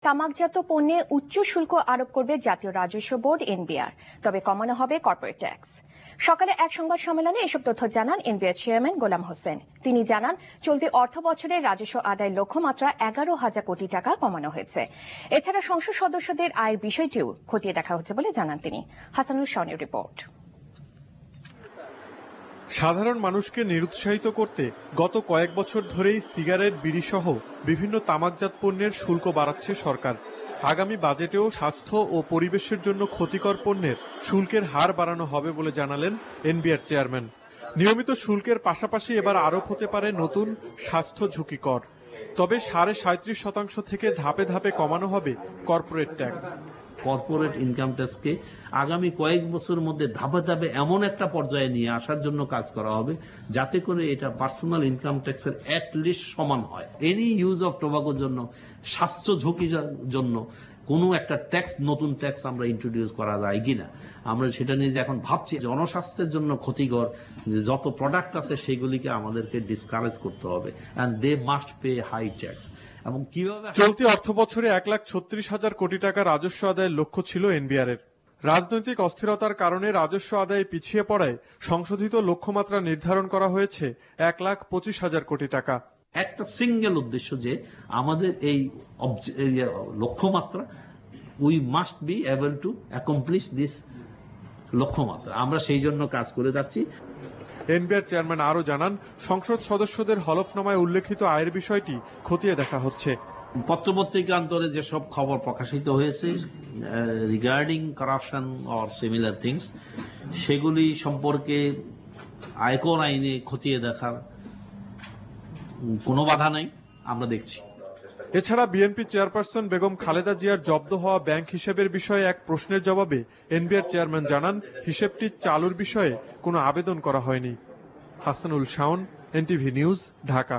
তামাকজাত পণ্যে উচ্চ শুল্ক আরোপ করবে জাতীয় রাজস্ব বোর্ড এনবিআর, তবে কমানো হবে কর্পোরেট ট্যাক্স। সকালে এক সংবাদ সম্মেলনে এসব তথ্য জানান এনবিআর চেয়ারম্যান গোলাম হোসেন। তিনি জানান, চলতি অর্থ বছরে রাজস্ব আদায়ের লক্ষ্যমাত্রা 11,000 কোটি টাকা কমানো হয়েছে। এছাড়া সংসদ সদস্যদের আয়ের বিষয়টিও খতিয়ে দেখা হচ্ছে বলে জানান তিনি। হাসানুল শাওনের রিপোর্ট। সাধারণ মানুষকে নিরুৎসাহিত করতে গত কয়েক বছর ধরেই সিগারেট, বিড়ি সহ বিভিন্ন তামাকজাত পণ্যের শুল্ক বাড়াচ্ছে সরকার। আগামী বাজেটেও স্বাস্থ্য ও পরিবেশের জন্য ক্ষতিকর পণ্যের শুল্কের হার বাড়ানো হবে বলে জানালেন এনবিআর চেয়ারম্যান। নিয়মিত শুল্কের পাশাপাশি এবার আরোপ হতে পারে নতুন স্বাস্থ্য ঝুঁকি কর। তবে 37.5% থেকে ধাপে ধাপে কমানো হবে কর্পোরেট ট্যাক্স। কর্পোরেট ইনকাম ট্যাক্সকে আগামী কয়েক বছরের মধ্যে ধাপে ধাপে এমন একটা পর্যায়ে নিয়ে আসার জন্য কাজ করা হবে যাতে করে এটা পার্সোনাল ইনকাম ট্যাক্সের অ্যাটলিস্ট সমান হয়। এনি ইউজ অফ টোবাকোর জন্য, স্বাস্থ্য ঝুঁকির জন্য কোনো একটা ট্যাক্স, নতুন ট্যাক্স আমরা ইন্ট্রোডিউস করা যায় কিনা, আমরা সেটা নিয়ে যে এখন ভাবছি। জনস্বাস্থ্যের জন্য ক্ষতিকর যত প্রোডাক্ট আছে সেগুলিকে আমাদেরকে ডিসকারেজ করতে হবে, and they must pay high tax. এবং কিভাবে চলতি অর্থ বছরে 1,36,000 কোটি টাকা রাজস্ব আদায়ের লক্ষ্য ছিল এনবিআর এর। রাজনৈতিক অস্থিরতার কারণে রাজস্ব আদায়ে পিছিয়ে পড়ায় সংশোধিত লক্ষ্যমাত্রা নির্ধারণ করা হয়েছে 1,25,000 কোটি টাকা। একটা সিঙ্গেল উদ্দেশ্য যে আমাদের এই লক্ষ্যমাত্রা, we must be able to accomplish this লক্ষ্যমাত্রা। আমরা সেই জন্য কাজ করে যাচ্ছি। এনবিআর চেয়ারম্যান আরো জানান, সংসদ সদস্যদের হলফনামায় উল্লেখিত আয়ের বিষয়টি খতিয়ে দেখা হচ্ছে। পত্রপত্রিকান্তরে যেসব খবর প্রকাশিত হয়েছে regarding corruption or similar things, সেগুলি সম্পর্কে আয়কর আইনে খতিয়ে দেখার কোনো বাধা নাই, আমরা দেখছি। এছাড়া বিএনপি চেয়ারপারসন বেগম খালেদা জিয়ার জব্দ হওয়া ব্যাংক হিসেবের বিষয়ে এক প্রশ্নের জবাবে এনবিআর চেয়ারম্যান জানান, হিসেবটি চালুর বিষয়ে কোনো আবেদন করা হয়নি। Hasanul Shaon, NTV news, Dhaka.